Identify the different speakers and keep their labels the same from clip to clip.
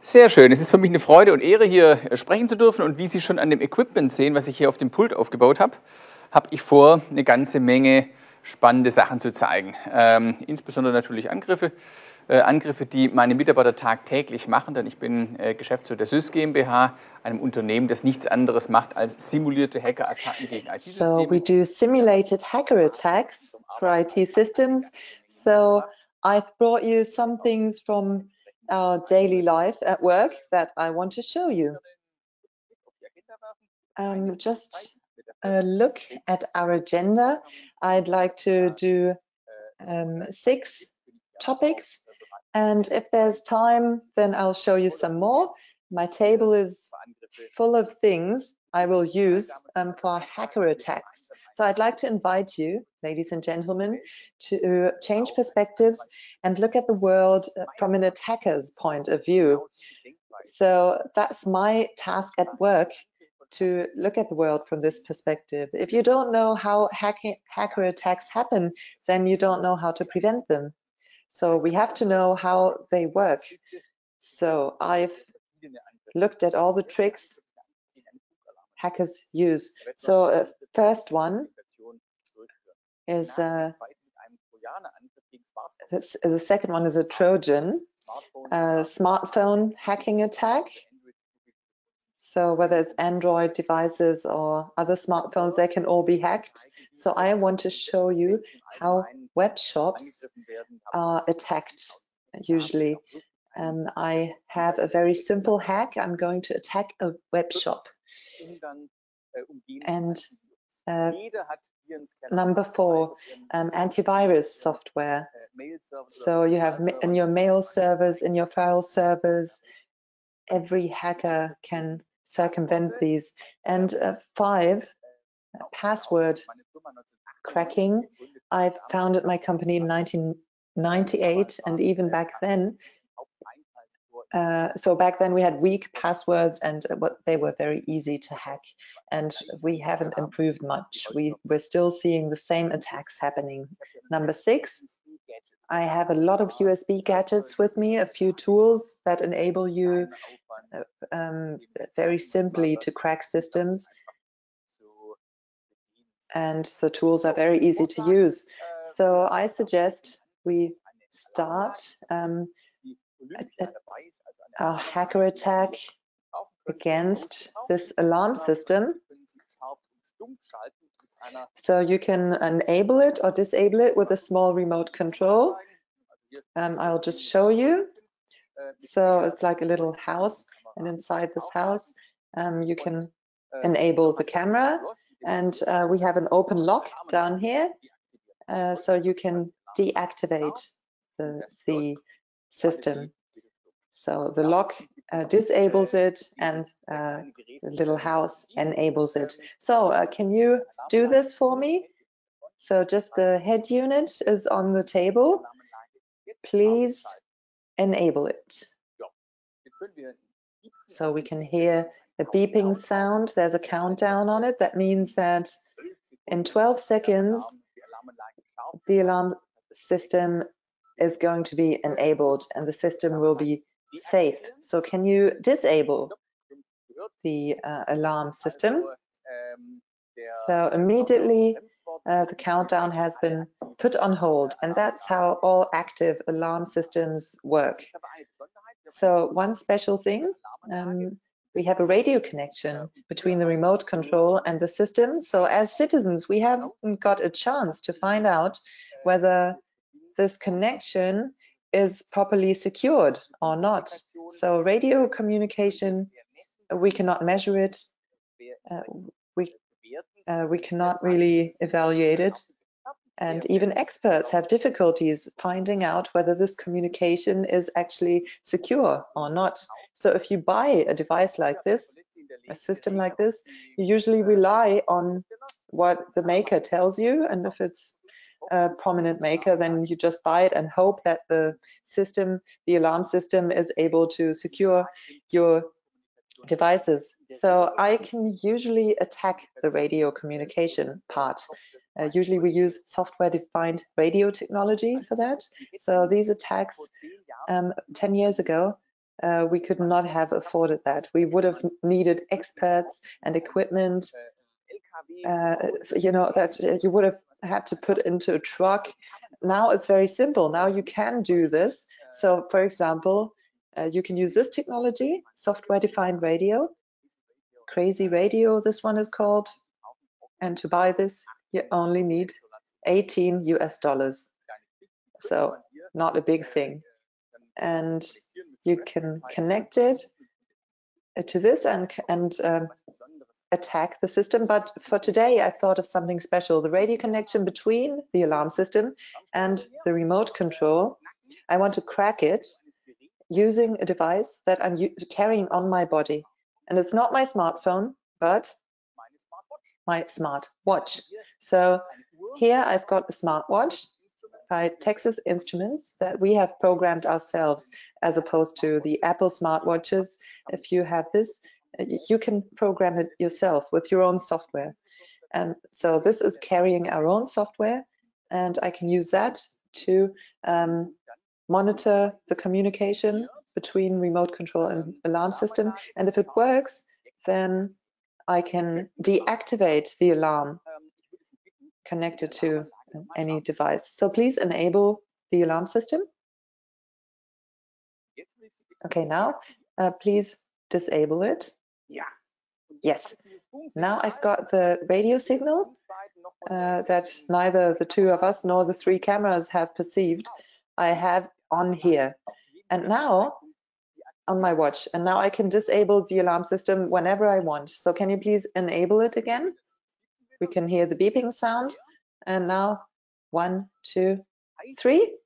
Speaker 1: Sehr schön. Es ist für mich eine Freude und Ehre, hier sprechen zu dürfen. Und wie Sie schon an dem Equipment sehen, was ich hier auf dem Pult aufgebaut habe, habe ich vor, eine ganze Menge spannende Sachen zu zeigen. Insbesondere natürlich Angriffe, die meine Mitarbeiter tagtäglich machen, denn ich bin Geschäftsführer der SYSS GmbH, einem Unternehmen, das nichts anderes macht als simulierte Hackerattacken gegen IT-Systeme.
Speaker 2: So we do simulated hacker attacks for IT systems. So I've brought you some things from our daily life at work that I want to show you. Just look at our agenda. I'd like to do 6 topics, and if there's time, then I'll show you some more. My table is full of things I will use for hacker attacks. So I'd like to invite you, ladies and gentlemen, to change perspectives and look at the world from an attacker's point of view. So that's my task at work, to look at the world from this perspective. If you don't know how hacker attacks happen, then you don't know how to prevent them. So we have to know how they work. So I've looked at all the tricks hackers use. So first one is the second one is a Trojan, smartphone hacking attack. So whether it's Android devices or other smartphones, they can all be hacked. So I want to show you how web shops are attacked usually. I have a very simple hack. I'm going to attack a web shop. And number 4, antivirus software. So you have in your mail servers, in your file servers, every hacker can circumvent these. And 5, password cracking. I founded my company in 1998, and even back then, so back then we had weak passwords, and they were very easy to hack, and we haven't improved much. We're still seeing the same attacks happening. Number 6, I have a lot of USB gadgets with me, a few tools that enable you very simply to crack systems, and the tools are very easy to use. So I suggest we start a hacker attack against this alarm system. So you can enable it or disable it with a small remote control. I'll just show you. So it's like a little house, and inside this house you can enable the camera, and we have an open lock down here, so you can deactivate the system. So the lock disables it, and the little house enables it. So can you do this for me? So just the head unit is on the table. Please enable it. So we can hear a beeping sound. There's a countdown on it. That means that in 12 seconds, the alarm system is going to be enabled and the system will be safe. So can you disable the alarm system? So immediately the countdown has been put on hold, and that's how all active alarm systems work. So one special thing, we have a radio connection between the remote control and the system. So as citizens, we haven't got a chance to find out whether this connection is properly secured or not. So radio communication, we cannot measure it. We cannot really evaluate it. And even experts have difficulties finding out whether this communication is actually secure or not. So if you buy a device like this, a system like this, you usually rely on what the maker tells you. And if it's a prominent maker, then you just buy it and hope that the system, the alarm system, is able to secure your devices. So I can usually attack the radio communication part. Usually we use software-defined radio technology for that. So these attacks 10 years ago we could not have afforded that. We would have needed experts and equipment, you know, that you would have had to put into a truck. Now it's very simple. Now you can do this. So, for example, you can use this technology, software-defined radio, Crazy Radio, this one is called. And to buy this, you only need $18 US. So not a big thing. And you can connect it to this and attack the system. But for today, I thought of something special. The radio connection between the alarm system and the remote control. I want to crack it using a device that I'm carrying on my body. And it's not my smartphone, but my smart watch. So here I've got a smartwatch by Texas Instruments that we have programmed ourselves, as opposed to the Apple smartwatches. If you have this, you can program it yourself with your own software. So this is carrying our own software, and I can use that to monitor the communication between remote control and alarm system. And if it works, then I can deactivate the alarm connected to any device. So please enable the alarm system. Okay, now please disable it. Yes. Now I've got the radio signal that neither the two of us nor the three cameras have perceived. I have on here. And now on my watch, and now I can disable the alarm system whenever I want. So can you please enable it again? We can hear the beeping sound, and now 1, 2, 3.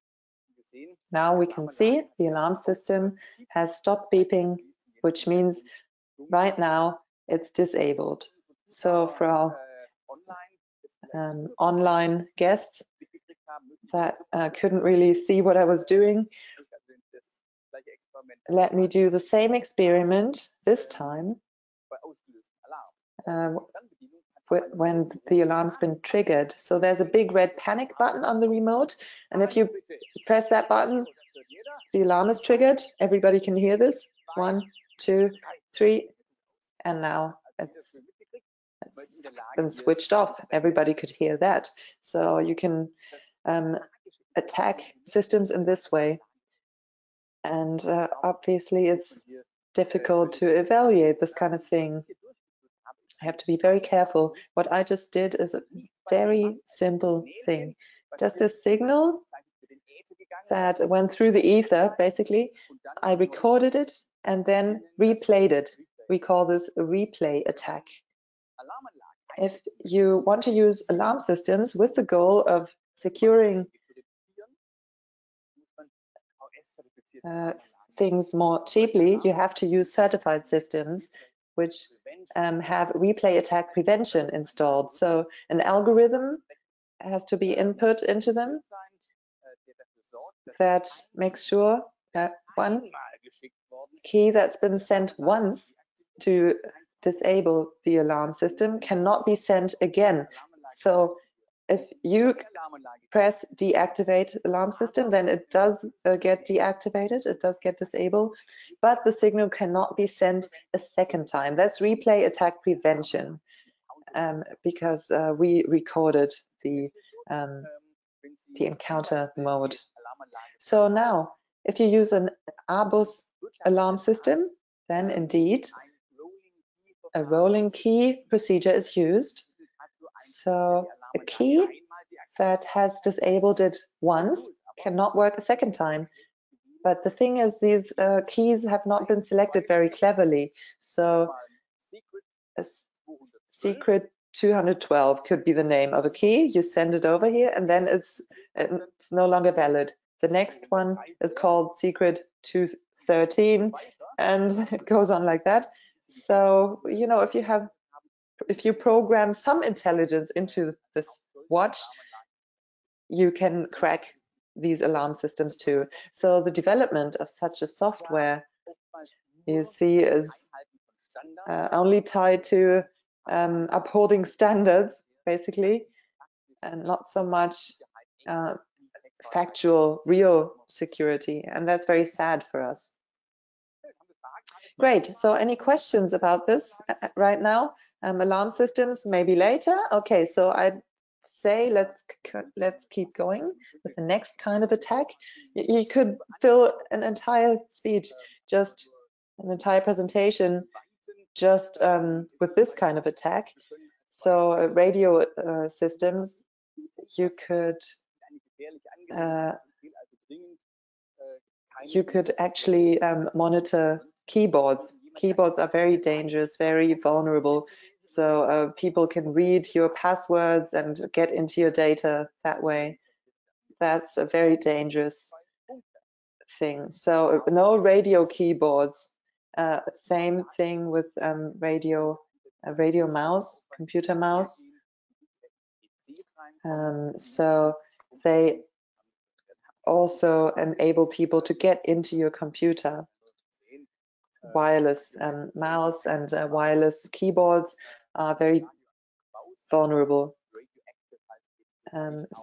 Speaker 2: Now we can see the alarm system has stopped beeping, which means right now it's disabled. So for our online guests that couldn't really see what I was doing, let me do the same experiment this time when the alarm's been triggered. So there's a big red panic button on the remote, and if you press that button, the alarm is triggered. Everybody can hear this. 1, 2, 3, and now it's been switched off. Everybody could hear that. So you can attack systems in this way. And obviously it's difficult to evaluate this kind of thing. I have to be very careful. What I just did is a very simple thing. Just a signal that went through the ether, basically. I recorded it and then replayed it. We call this a replay attack. If you want to use alarm systems with the goal of securing things more cheaply, you have to use certified systems which have replay attack prevention installed. So an algorithm has to be input into them that makes sure that one key that's been sent once to disable the alarm system cannot be sent again. So if you press deactivate alarm system, then it does get deactivated, it does get disabled, but the signal cannot be sent a second time. That's replay attack prevention, because we recorded the encounter mode. So now, if you use an ABUS alarm system, then indeed a rolling key procedure is used. So a key that has disabled it once cannot work a second time. But the thing is, these keys have not been selected very cleverly. So a secret 212 could be the name of a key. You send it over here, and then it's no longer valid. The next one is called secret 213, and it goes on like that. So, you know, if you program some intelligence into this watch, you can crack these alarm systems too. So the development of such a software, you see, is only tied to upholding standards, basically, and not so much factual, real security. And that's very sad for us. Great. So any questions about this right now? Alarm systems, maybe later. Okay, so I'd say let's keep going with the next kind of attack. You could fill an entire speech, just an entire presentation, just with this kind of attack. So radio systems, you could actually monitor keyboards. Keyboards are very dangerous, very vulnerable. So people can read your passwords and get into your data that way. That's a very dangerous thing. So no radio keyboards. Same thing with radio mouse, computer mouse. So they also enable people to get into your computer. Wireless mouse and wireless keyboards are very vulnerable.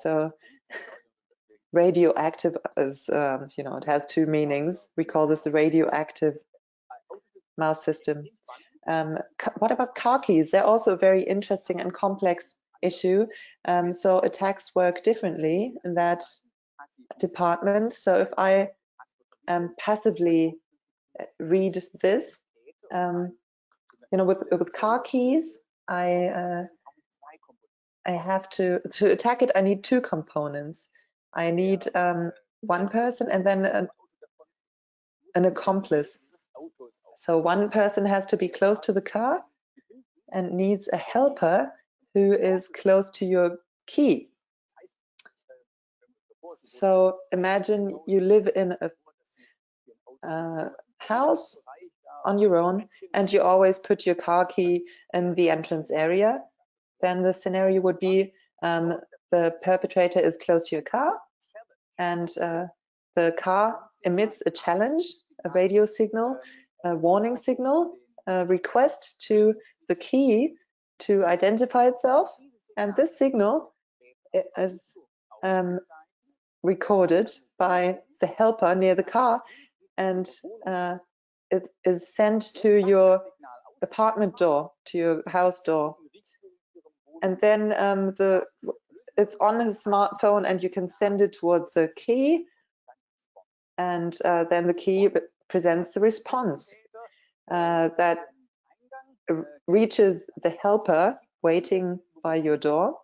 Speaker 2: So radioactive is, you know, it has two meanings. We call this a radioactive mouse system. What about car keys? They're also a very interesting and complex issue. So attacks work differently in that department. So if I passively read this, you know, with car keys, I have to attack it. I need two components. I need one person and then an accomplice. So one person has to be close to the car and needs a helper who is close to your key. So imagine you live in a house on your own and you always put your car key in the entrance area. Then the scenario would be the perpetrator is close to your car and the car emits a challenge, a radio signal, a warning signal, a request to the key to identify itself. And this signal is recorded by the helper near the car, and it is sent to your apartment door, to your house door. And then it's on his smartphone and you can send it towards the key, and then the key presents the response that reaches the helper waiting by your door,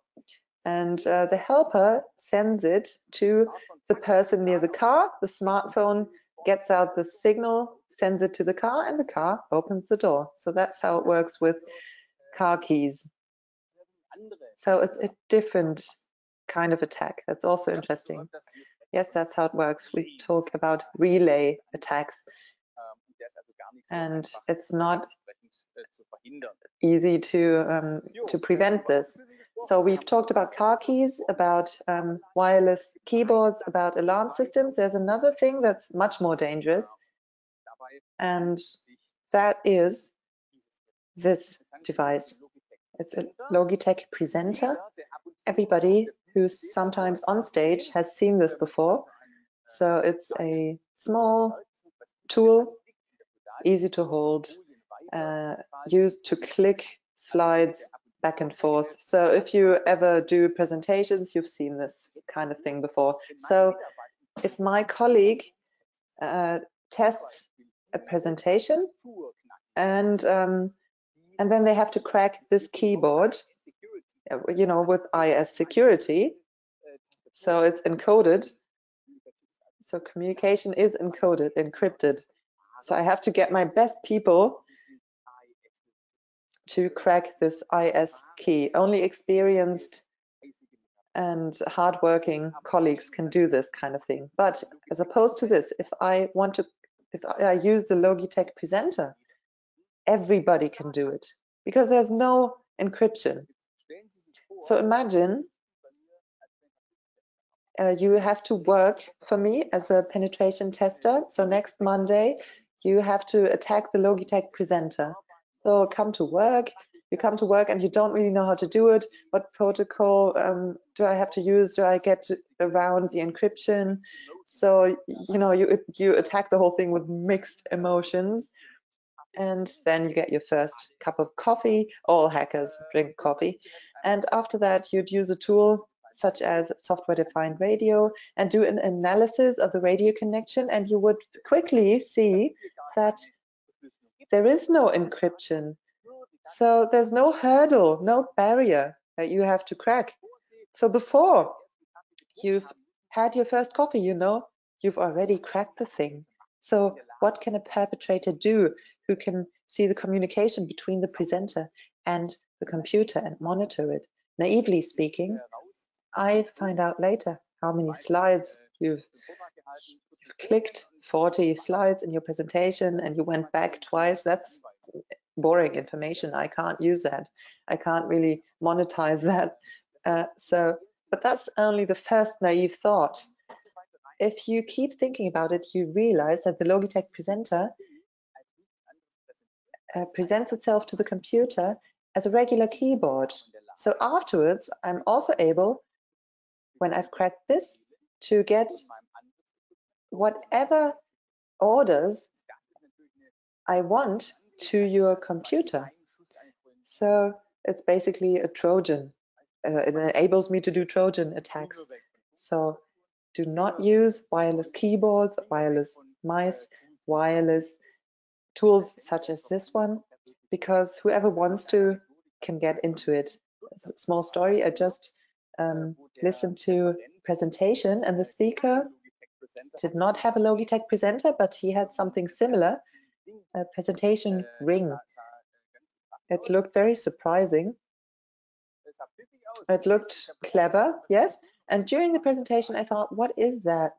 Speaker 2: and the helper sends it to the person near the car. The smartphone gets out the signal, sends it to the car, and the car opens the door. So that's how it works with car keys. So it's a different kind of attack. That's also interesting. Yes, that's how it works. We talk about relay attacks, and it's not easy to prevent this. So we've talked about car keys, about wireless keyboards, about alarm systems. There's another thing that's much more dangerous, and that is this device. It's a Logitech Presenter. Everybody who's sometimes on stage has seen this before. So it's a small tool, easy to hold, used to click slides back and forth. So if you ever do presentations, you've seen this kind of thing before. So if my colleague tests a presentation and then they have to crack this keyboard, you know, with IS security. So it's encoded. So communication is encrypted. So I have to get my best people to crack this IS key. Only experienced and hardworking colleagues can do this kind of thing. But as opposed to this, if I use the Logitech Presenter, everybody can do it because there's no encryption. So imagine you have to work for me as a penetration tester. So next Monday, you have to attack the Logitech Presenter. So you come to work and you don't really know how to do it. What protocol do I have to use? Do I get around the encryption? So, you know, you attack the whole thing with mixed emotions. And then you get your first cup of coffee. All hackers drink coffee. And after that, you'd use a tool such as software-defined radio and do an analysis of the radio connection. And you would quickly see that there is no encryption. So there's no hurdle, no barrier that you have to crack. So before you've had your first coffee, you know, you've already cracked the thing. So what can a perpetrator do who can see the communication between the presenter and the computer and monitor it? Naively speaking, I find out later how many slides you've clicked, 40 slides in your presentation, and you went back twice. That's boring information. I can't use that. I can't really monetize that. But that's only the first naive thought. If you keep thinking about it, you realize that the Logitech Presenter presents itself to the computer as a regular keyboard. So afterwards, I'm also able, when I've cracked this, to get whatever orders I want to your computer. So it's basically a Trojan. It enables me to do Trojan attacks. So do not use wireless keyboards, wireless mice, wireless tools such as this one, because whoever wants to can get into it. It's a small story. I just listened to a presentation, and the speaker did not have a Logitech Presenter, but he had something similar, a presentation ring. It looked very surprising. It looked clever, yes. And during the presentation, I thought, what is that?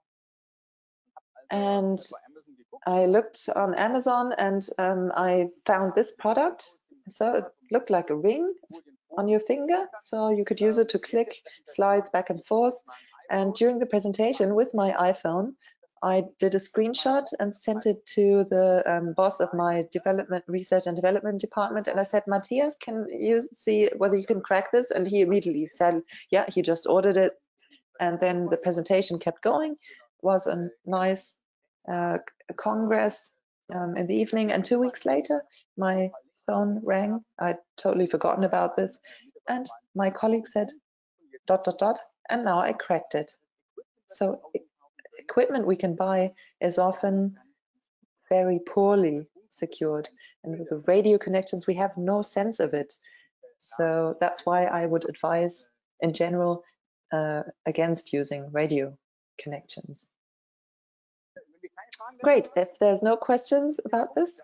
Speaker 2: And I looked on Amazon, and I found this product. So it looked like a ring on your finger. So you could use it to click slides back and forth. And during the presentation with my iPhone, I did a screenshot and sent it to the boss of my research and development department. And I said, Matthias, can you see whether you can crack this? And he immediately said, yeah, he just ordered it. And then the presentation kept going. It was a nice congress in the evening. And 2 weeks later, my phone rang. I'd totally forgotten about this. And my colleague said, ... and now I cracked it. So equipment we can buy is often very poorly secured, and with the radio connections we have no sense of it. So that's why I would advise in general against using radio connections. Great. If there's no questions about this,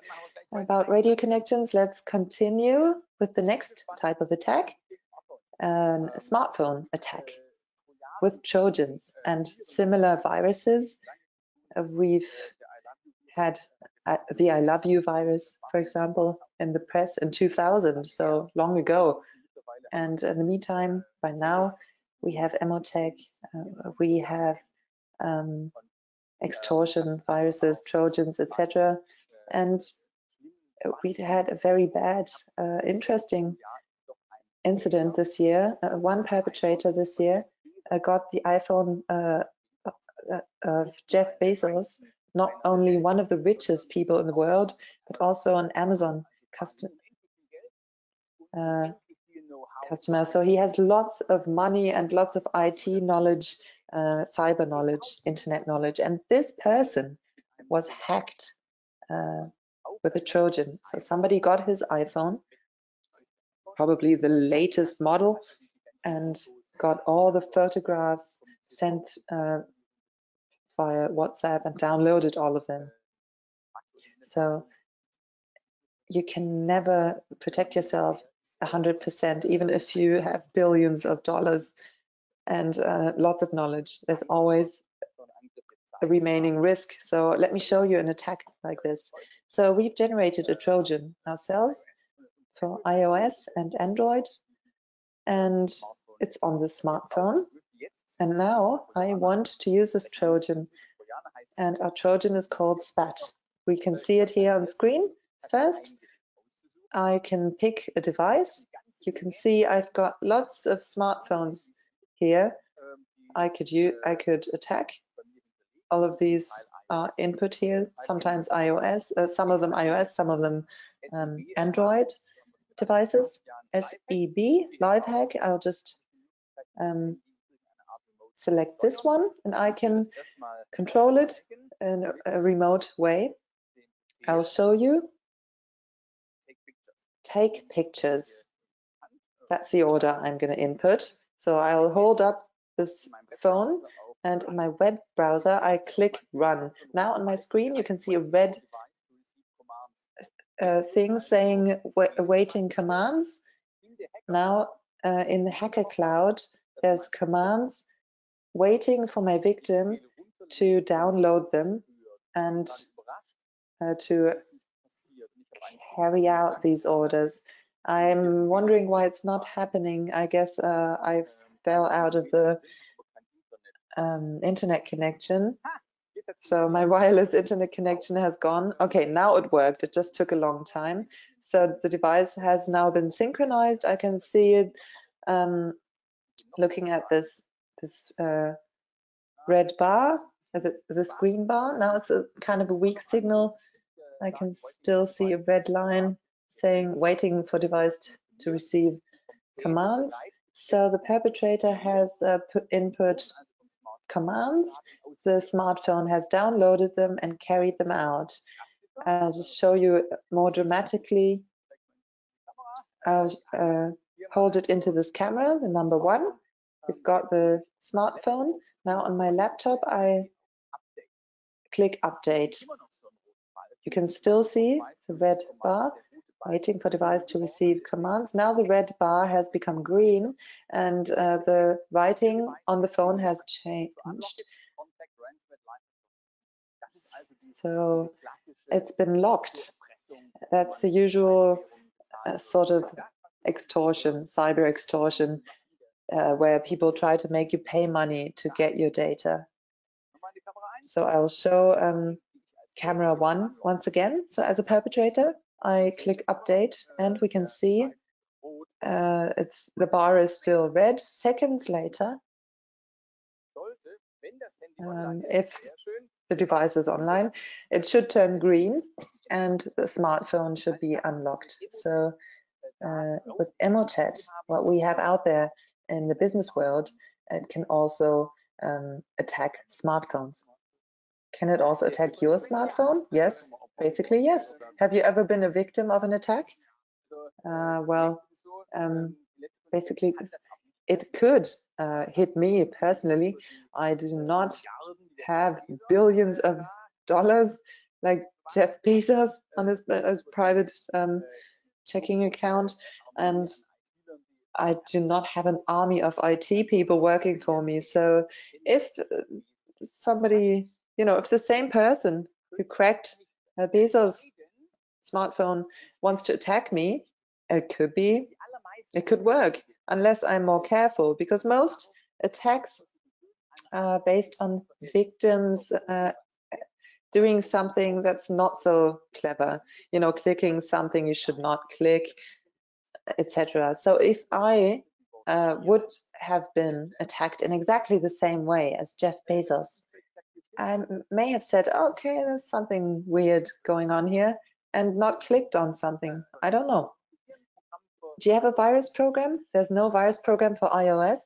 Speaker 2: about radio connections, let's continue with the next type of attack, a smartphone attack with Trojans and similar viruses. We've had the I love you virus, for example, in the press in 2000, so long ago. And in the meantime, by now, we have MOK, we have extortion viruses, Trojans, etc. And we've had a very bad, interesting incident this year. One perpetrator this year got the iPhone of Jeff Bezos, not only one of the richest people in the world, but also an Amazon customer. So he has lots of money and lots of IT knowledge, cyber knowledge, internet knowledge. And this person was hacked with a Trojan. So somebody got his iPhone, probably the latest model, and got all the photographs sent via WhatsApp and downloaded all of them. So you can never protect yourself 100%, even if you have billions of dollars and lots of knowledge. There's always a remaining risk. So let me show you an attack like this. So we've generated a Trojan ourselves for iOS and Android, and it's on the smartphone. And now I want to use this Trojan, and our Trojan is called SPAT. We can see it here on screen. First, I can pick a device. You can see I've got lots of smartphones here. I could attack. all of these are input here, sometimes iOS, some of them iOS, some of them Android devices. SEB, Livehack, I'll just select this one and I can control it in a remote way. I'll show you. Take pictures. That's the order I'm going to input. So I'll hold up this phone and in my web browser I click run. Now on my screen you can see a red thing saying awaiting commands. Now in the Hacker Cloud there's commands waiting for my victim to download them and to carry out these orders. I'm wondering why it's not happening. I guess I fell out of the internet connection. So my wireless internet connection has gone. Okay, now it worked. It just took a long time. So the device has now been synchronized. I can see it looking at this red bar, this green bar. Now it's a kind of a weak signal. I can still see a red line saying waiting for device to receive commands. So the perpetrator has input commands. The smartphone has downloaded them and carried them out. I'll just show you more dramatically. I'll hold it into this camera, the number 1. We've got the smartphone. Now on my laptop, I click update. You can still see the red bar, waiting for device to receive commands. Now the red bar has become green and the writing on the phone has changed. So it's been locked. That's the usual sort of extortion, cyber extortion, where people try to make you pay money to get your data. So I'll show camera 1 once again. So as a perpetrator, I click update and we can see the bar is still red. Seconds later, if the device is online, it should turn green and the smartphone should be unlocked. So with MOK, what we have out there in the business world, it can also attack smartphones. Can it also attack your smartphone? Yes, basically yes. Have you ever been a victim of an attack? Basically it could hit me personally. I do not have billions of dollars like Jeff Bezos on his private checking account, and I do not have an army of IT people working for me. So if somebody, if the same person who cracked Bezos' smartphone wants to attack me, it could work unless I'm more careful, because most attacks are based on victims doing something that's not so clever, clicking something you should not click, etc. So if I would have been attacked in exactly the same way as Jeff Bezos, I may have said, okay, there's something weird going on here, and not clicked on something. I don't know. Do you have a virus program? There's no virus program for iOS,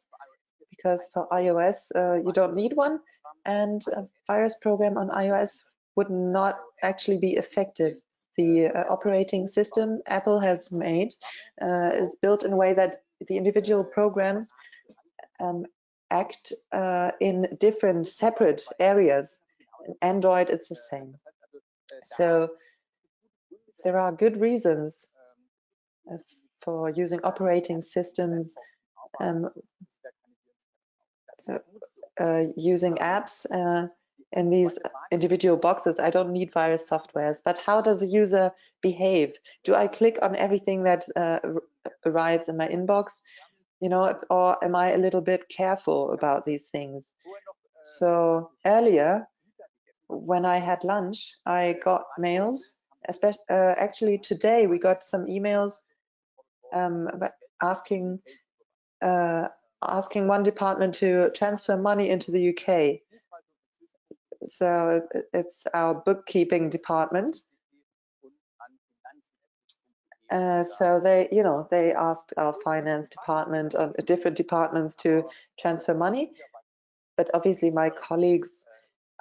Speaker 2: because for iOS you don't need one, and a virus program on iOS would not actually be effective. The operating system Apple has made is built in a way that the individual programs act in different separate areas. In Android, it's the same. So there are good reasons for using operating systems, using apps in these individual boxes. I don't need virus softwares, but how does a user behave? Do I click on everything that arrives in my inbox? Or am I a little bit careful about these things? So earlier, when I had lunch, I got mails. Actually, today we got some emails asking one department to transfer money into the UK. So it's our bookkeeping department. So they asked our finance department or different departments to transfer money, but obviously my colleagues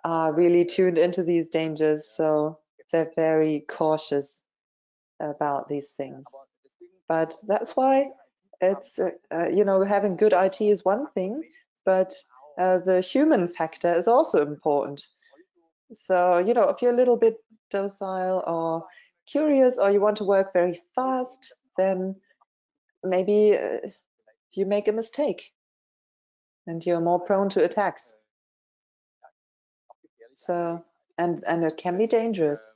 Speaker 2: are really tuned into these dangers, so they're very cautious about these things. But that's why it's having good IT is one thing, but the human factor is also important. So if you're a little bit docile or curious, or you want to work very fast, then maybe you make a mistake and you're more prone to attacks. So and it can be dangerous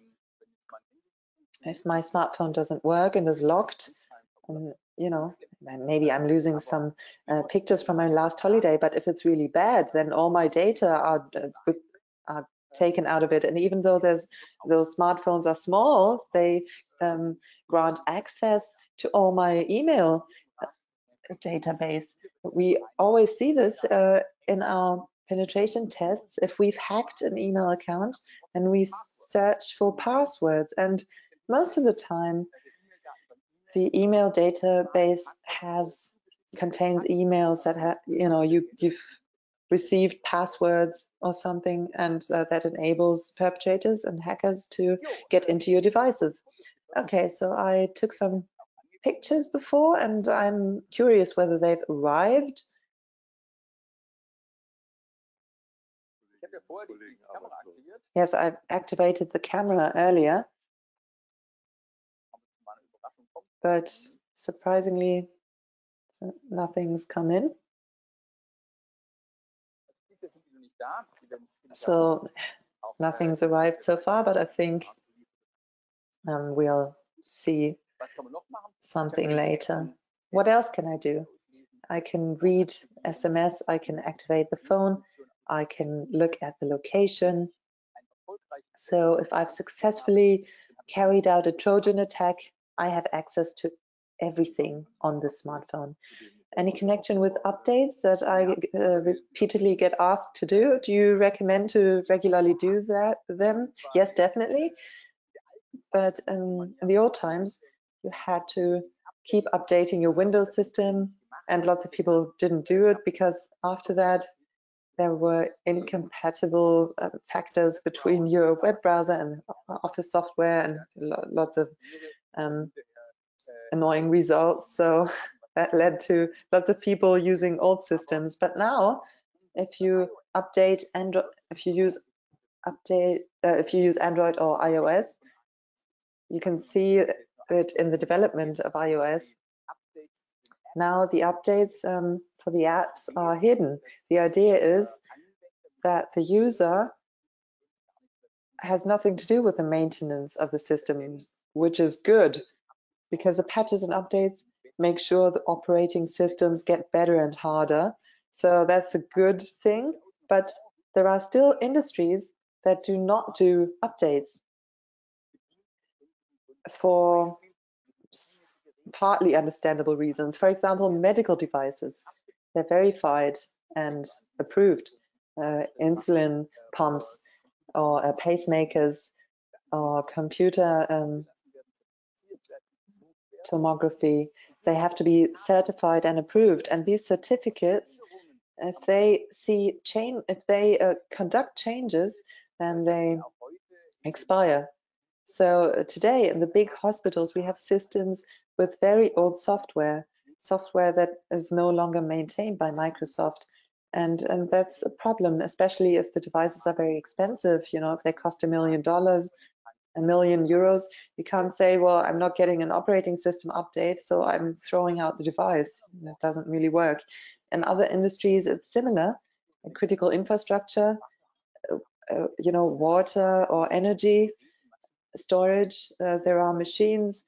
Speaker 2: if my smartphone doesn't work and is locked. Maybe I'm losing some pictures from my last holiday, but if it's really bad, then all my data are taken out of it. And even though those smartphones are small, they grant access to all my email database. We always see this in our penetration tests. If we've hacked an email account, then we search for passwords, and most of the time the email database contains emails that you've received passwords or something, and that enables perpetrators and hackers to get into your devices. Okay, so I took some pictures before, and I'm curious whether they've arrived. Yes, I've activated the camera earlier, but surprisingly, nothing's come in. So nothing's arrived so far, but I think we'll see something later. What else can I do? I can read SMS, I can activate the phone, I can look at the location. So if I've successfully carried out a Trojan attack, I have access to everything on the smartphone. Any connection with updates that I repeatedly get asked to do? Do you recommend to regularly do them? Yes, definitely. But in the old times, you had to keep updating your Windows system, and lots of people didn't do it because after that there were incompatible factors between your web browser and Office software, and lots of annoying results. So that led to lots of people using old systems. But now, if you update Android, if you use Android or iOS, you can see it in the development of iOS. Now the updates for the apps are hidden. The idea is that the user has nothing to do with the maintenance of the systems, which is good, because the patches and updates make sure the operating systems get better and harder. So that's a good thing, but there are still industries that do not do updates for partly understandable reasons. For example, medical devices, they're verified and approved. Insulin pumps or pacemakers or computer tomography, they have to be certified and approved. And these certificates, if they conduct changes, then they expire. So today in the big hospitals, we have systems with very old software that is no longer maintained by Microsoft. And that's a problem, especially if the devices are very expensive. If they cost $1 million, €1 million, you can't say, well, I'm not getting an operating system update, so I'm throwing out the device. That doesn't really work. In other industries, it's similar. In critical infrastructure, water or energy storage, there are machines,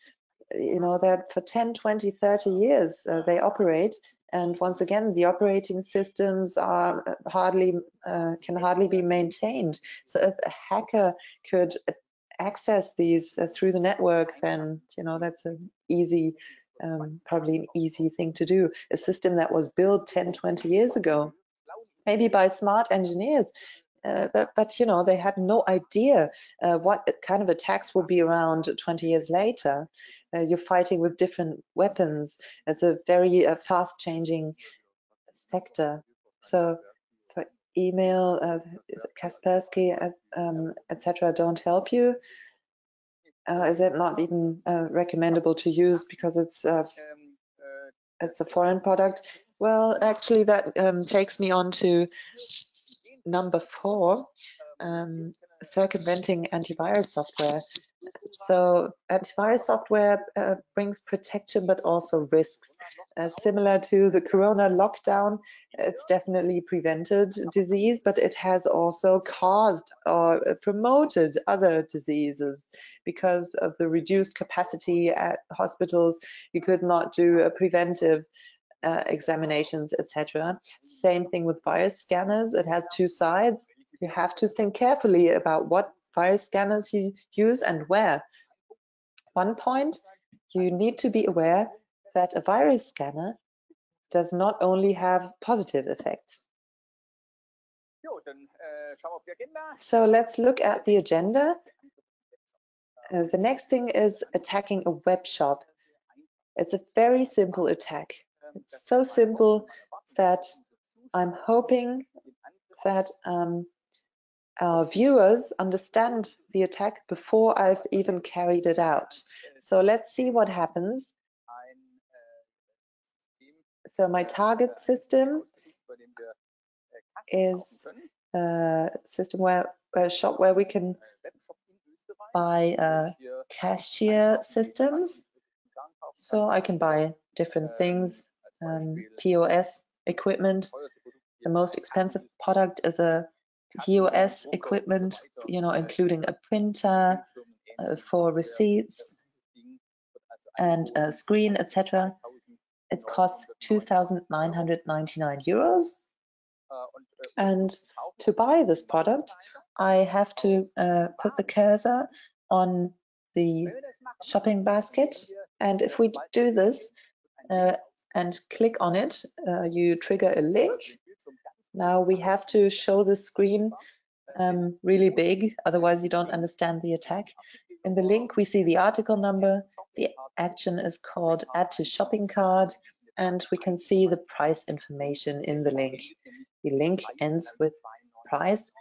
Speaker 2: that for 10, 20, 30 years they operate. And once again, the operating systems are can hardly be maintained. So if a hacker could access these through the network, then that's an easy, probably an easy thing to do. A system that was built 10, 20 years ago, maybe by smart engineers, but you know, they had no idea what kind of attacks will be around 20 years later. You're fighting with different weapons. It's a very fast-changing sector. So for email, Kaspersky, etc., don't help you. Is it not even recommendable to use because it's a foreign product? Well, actually, that takes me on to number 4, circumventing antivirus software. So antivirus software brings protection, but also risks. Similar to the Corona lockdown, it's definitely prevented disease, but it has also caused or promoted other diseases because of the reduced capacity at hospitals. You could not do preventive examinations, etc. Same thing with virus scanners. It has 2 sides. You have to think carefully about what virus scanners you use and where. One point, you need to be aware that a virus scanner does not only have positive effects. So let's look at the agenda. The next thing is attacking a web shop. It's a very simple attack. It's so simple that I'm hoping that our viewers understand the attack before I've even carried it out. So let's see what happens. So my target system is a system where a shop where we can buy cashier systems. So I can buy different things, POS equipment. The most expensive product is a POS equipment, you know, including a printer for receipts and a screen, etc. It costs 2,999 euros. And to buy this product, I have to put the cursor on the shopping basket. And if we do this and click on it, you trigger a link. Now we have to show the screen really big, otherwise you don't understand the attack. In the link, we see the article number. The action is called Add to Shopping Cart, and we can see the price information in the link. The link ends with price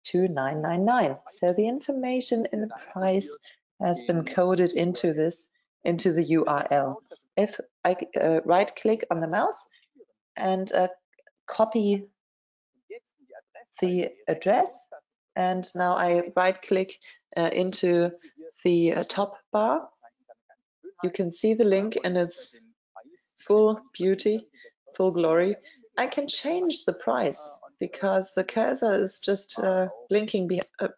Speaker 2: 2,999. So the information in the price has been coded into the URL. If I right-click on the mouse and copy the address, and now I right-click into the top bar, you can see the link in its full beauty, full glory. I can change the price because the cursor is just blinking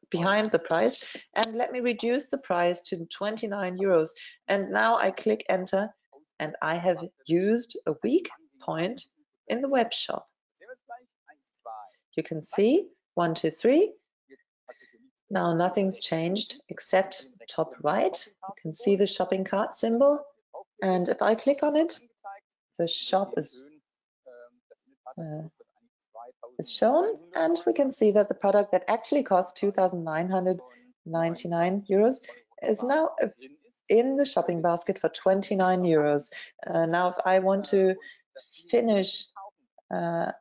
Speaker 2: behind the price, and let me reduce the price to 29 euros. And now I click enter, and I have used a weak point in the web shop. You can see 1, 2, 3. Now nothing's changed except top right. You can see the shopping cart symbol, and if I click on it, the shop is shown, and we can see that the product that actually costs 2,999 euros is now in the shopping basket for 29 euros. Now if I want to finish, I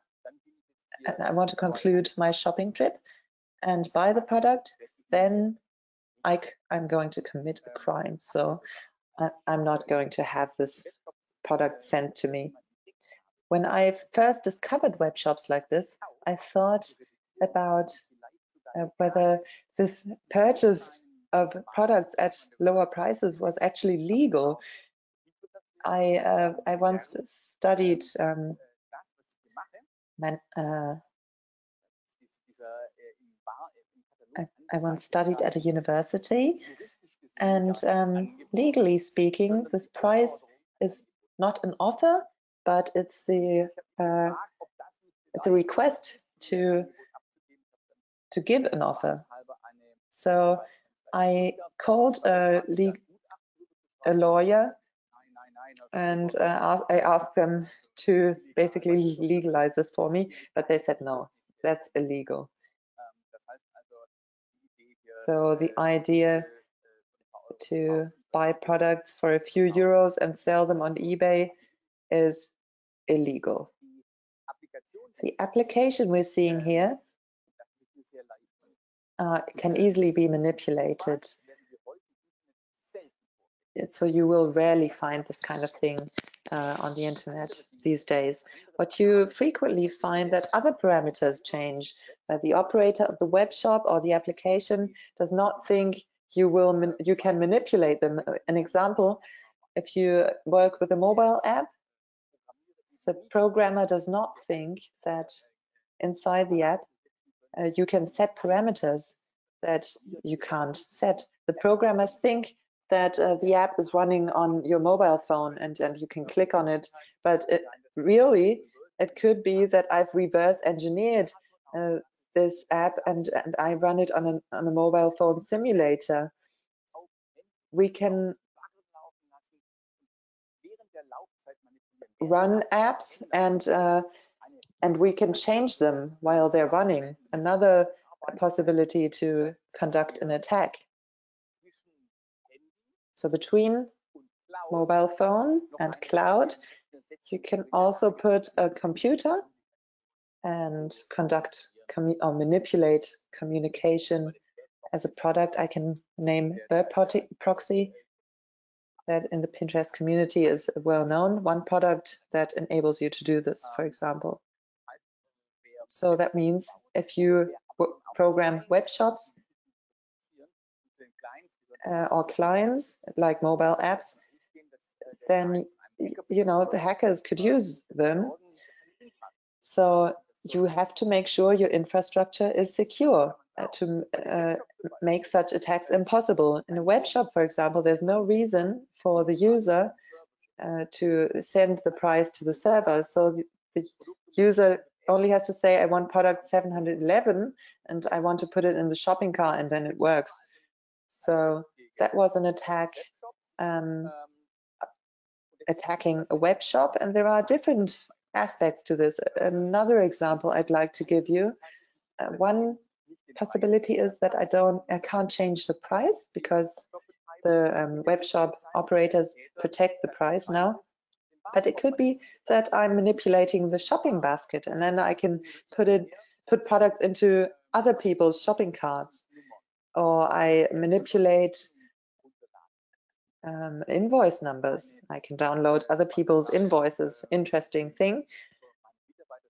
Speaker 2: want to conclude my shopping trip and buy the product, then I'm going to commit a crime. So I'm not going to have this product sent to me. When I first discovered web shops like this, I thought about whether this purchase of products at lower prices was actually legal. I once studied I once studied at a university, and legally speaking, this price is not an offer, but it's a request to give an offer. So I called a lawyer, and I asked them to basically legalize this for me, but they said no, that's illegal. So the idea to buy products for a few euros and sell them on eBay is illegal. The application we're seeing here can easily be manipulated. So you will rarely find this kind of thing on the internet these days. What you frequently find that other parameters change. The operator of the web shop or the application does not think you can manipulate them. An example, if you work with a mobile app, the programmer does not think that inside the app you can set parameters that you can't set. The programmers think that the app is running on your mobile phone and you can click on it, but really it could be that I've reverse engineered this app and I run it on a mobile phone simulator. We can run apps and we can change them while they're running. Another possibility to conduct an attack. So between mobile phone and cloud, you can also put a computer and conduct or manipulate communication as a product. I can name Burp Proxy, that in the Pinterest community is well known. One product that enables you to do this, for example. So that means if you program web shops or clients like mobile apps, then the hackers could use them. So you have to make sure your infrastructure is secure to make such attacks impossible. In a web shop, for example, there's no reason for the user to send the price to the server. So the user only has to say, I want product 711 and I want to put it in the shopping cart, and then it works. So that was an attack attacking a web shop, and there are different aspects to this. Another example I'd like to give you, one possibility is that I can't change the price because the web shop operators protect the price now. But it could be that I'm manipulating the shopping basket, and then I can put products into other people's shopping carts, or I manipulate invoice numbers. I can download other people's invoices. Interesting thing.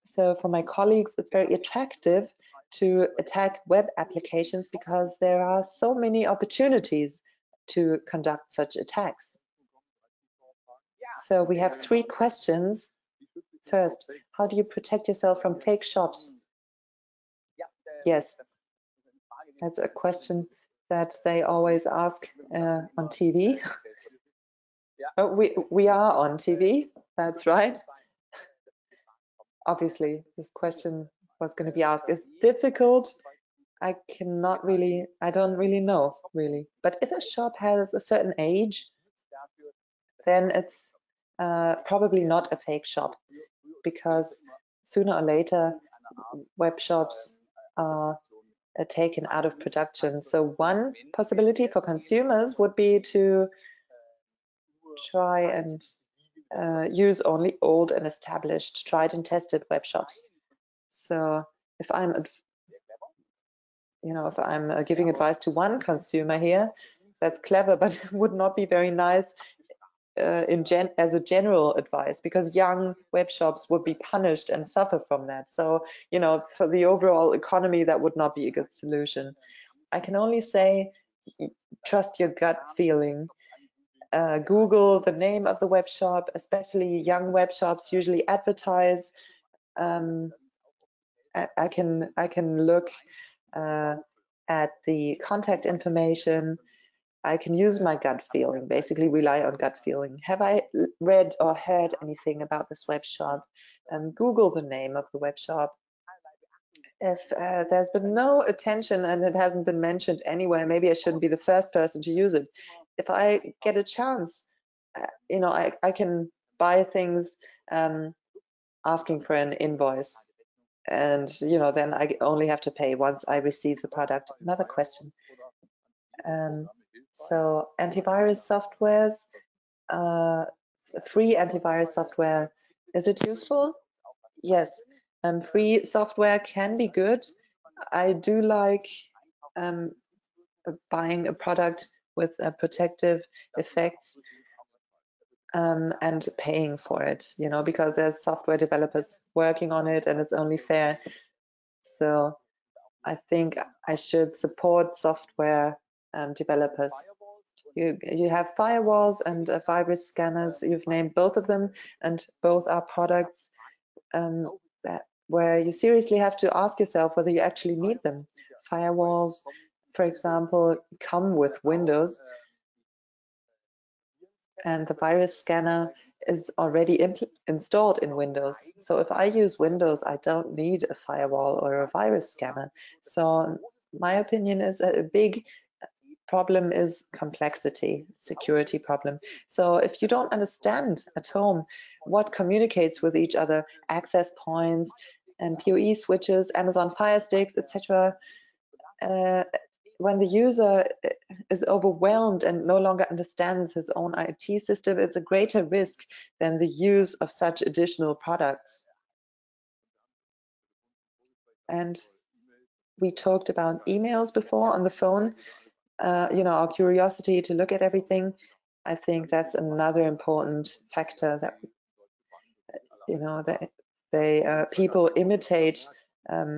Speaker 2: So for my colleagues, it's very attractive to attack web applications because there are so many opportunities to conduct such attacks. So we have 3 questions. First, how do you protect yourself from fake shops? Yes, that's a question that they always ask on TV. Oh, we are on TV, that's right. Obviously, this question was going to be asked. It's difficult. I don't really know, really. But if a shop has a certain age, then it's probably not a fake shop, because sooner or later, web shops are taken out of production. So one possibility for consumers would be to try and use only old and established, tried and tested web shops. So if I'm giving advice to one consumer here, that's clever, but it would not be very nice as a general advice, because young web shops would be punished and suffer from that. So, for the overall economy, that would not be a good solution. I can only say, trust your gut feeling. Google the name of the web shop, especially young web shops usually advertise. I can look at the contact information. I can use my gut feeling, basically rely on gut feeling. Have I read or heard anything about this web shop? Google the name of the web shop. If there's been no attention and it hasn't been mentioned anywhere, maybe I shouldn't be the first person to use it. If I get a chance, I can buy things asking for an invoice, and then I only have to pay once I receive the product. Another question: So antivirus softwares, free antivirus software, is it useful? Yes, free software can be good. I do like buying a product with protective effects and paying for it, you know, because there's software developers working on it and it's only fair. So I think I should support software developers. You have firewalls and virus scanners. You've named both of them, and both are products where you seriously have to ask yourself whether you actually need them. Firewalls, for example, come with Windows, and the virus scanner is already installed in Windows. So if I use Windows, I don't need a firewall or a virus scanner. So my opinion is that a big problem is complexity, security problem. So if you don't understand at home what communicates with each other, access points and PoE switches, Amazon Fire Sticks, etc., when the user is overwhelmed and no longer understands his own IT system, it's a greater risk than the use of such additional products. And we talked about emails before on the phone. You know, our curiosity to look at everything. I think that's another important factor that, you know, that people imitate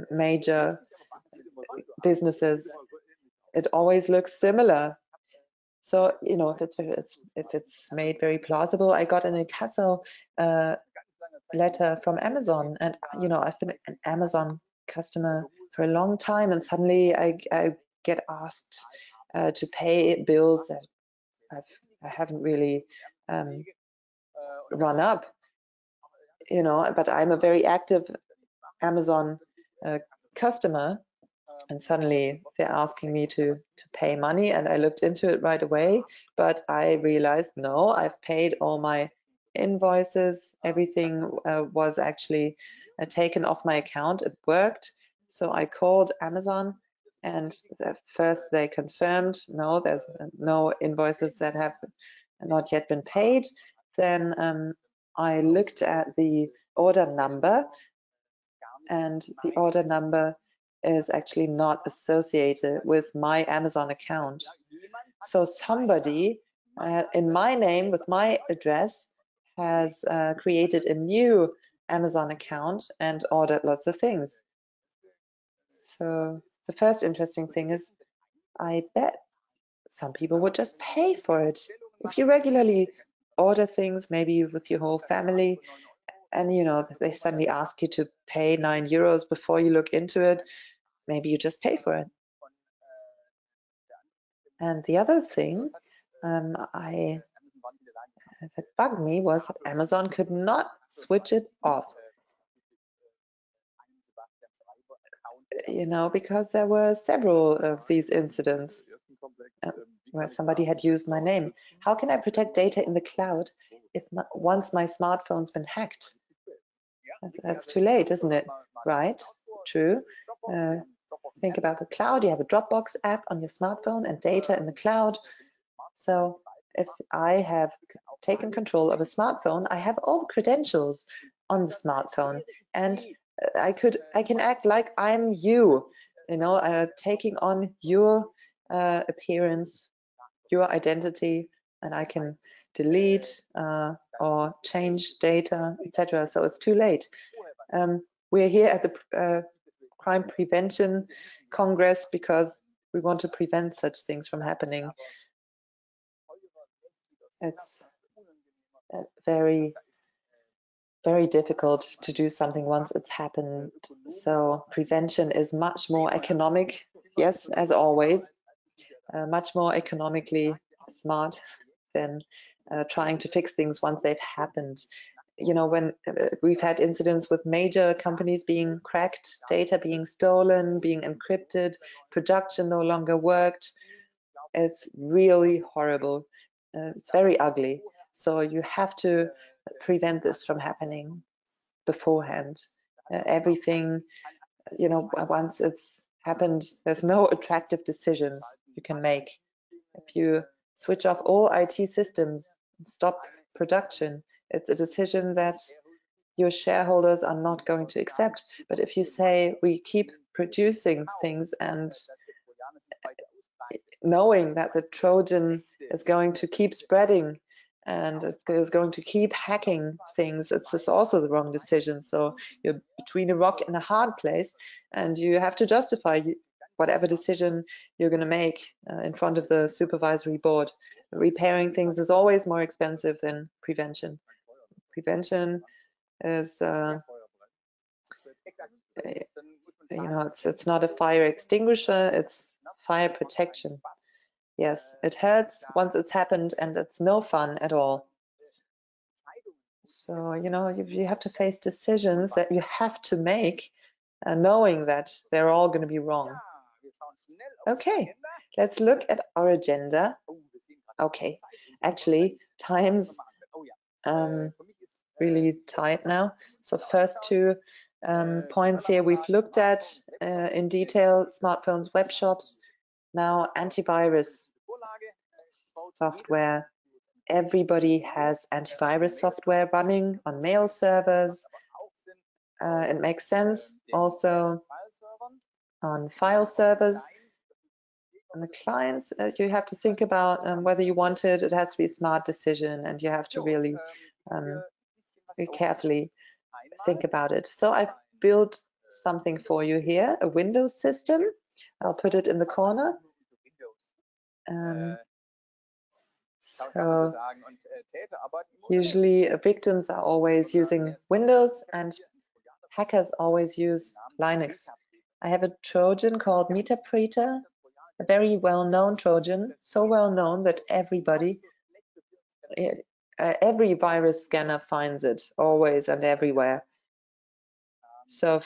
Speaker 2: major businesses. It always looks similar. So, you know, if it's made very plausible. I got an Kassel letter from Amazon, and, you know, I've been an Amazon customer for a long time, and suddenly I get asked to pay bills that I haven't really run up, you know, but I'm a very active Amazon customer, and suddenly they're asking me to pay money, and I looked into it right away, but I realized, no, I've paid all my invoices, everything was actually taken off my account. It worked. So I called Amazon, and first they confirmed, no, there's no invoices that have not yet been paid. Then I looked at the order number, and the order number is actually not associated with my Amazon account. So somebody in my name with my address has created a new Amazon account and ordered lots of things. So the first interesting thing is, I bet some people would just pay for it. If you regularly order things, maybe with your whole family, and, you know, they suddenly ask you to pay €9 before you look into it, maybe you just pay for it. And the other thing that bugged me was that Amazon could not switch it off. You know, because there were several of these incidents where somebody had used my name. How can I protect data in the cloud if once my smartphone's been hacked? That's too late, isn't it? Right? True. Think about the cloud. You have a Dropbox app on your smartphone and data in the cloud. So if I have taken control of a smartphone, I have all the credentials on the smartphone, and I can act like I'm you, you know, taking on your appearance, your identity, and I can delete or change data, etc. So it's too late. We're here at the Crime Prevention Congress because we want to prevent such things from happening. It's very, very difficult to do something once it's happened. So prevention is much more economic, yes, as always, much more economically smart than trying to fix things once they've happened. You know, when we've had incidents with major companies being cracked, data being stolen, being encrypted, production no longer worked, it's really horrible. It's very ugly. So you have to prevent this from happening beforehand. Everything, you know, once it's happened, there's no attractive decisions you can make If you switch off all IT systems, stop production, it's a decision that your shareholders are not going to accept. But if you say we keep producing things and knowing that the Trojan is going to keep spreading and is going to keep hacking things, it's also the wrong decision. So you're between a rock and a hard place, and you have to justify whatever decision you're going to make in front of the supervisory board. Repairing things is always more expensive than prevention. Prevention is, it's not a fire extinguisher, it's fire protection. Yes, it hurts once it's happened, and it's no fun at all. So, you have to face decisions that you have to make, knowing that they're all going to be wrong. Okay, let's look at our agenda. Okay, actually, time's really tight now. So first two points here we've looked at in detail: smartphones, web shops. Now, antivirus software. Everybody has antivirus software running on mail servers. It makes sense also on file servers. And the clients, you have to think about whether you want it. It has to be a smart decision, and you have to really carefully think about it. So I've built something for you here, a Windows system. I'll put it in the corner. So usually victims are always using Windows, and hackers always use Linux. I have a Trojan called Meterpreter, a very well-known Trojan, so well-known that everybody, every virus scanner finds it, always and everywhere. So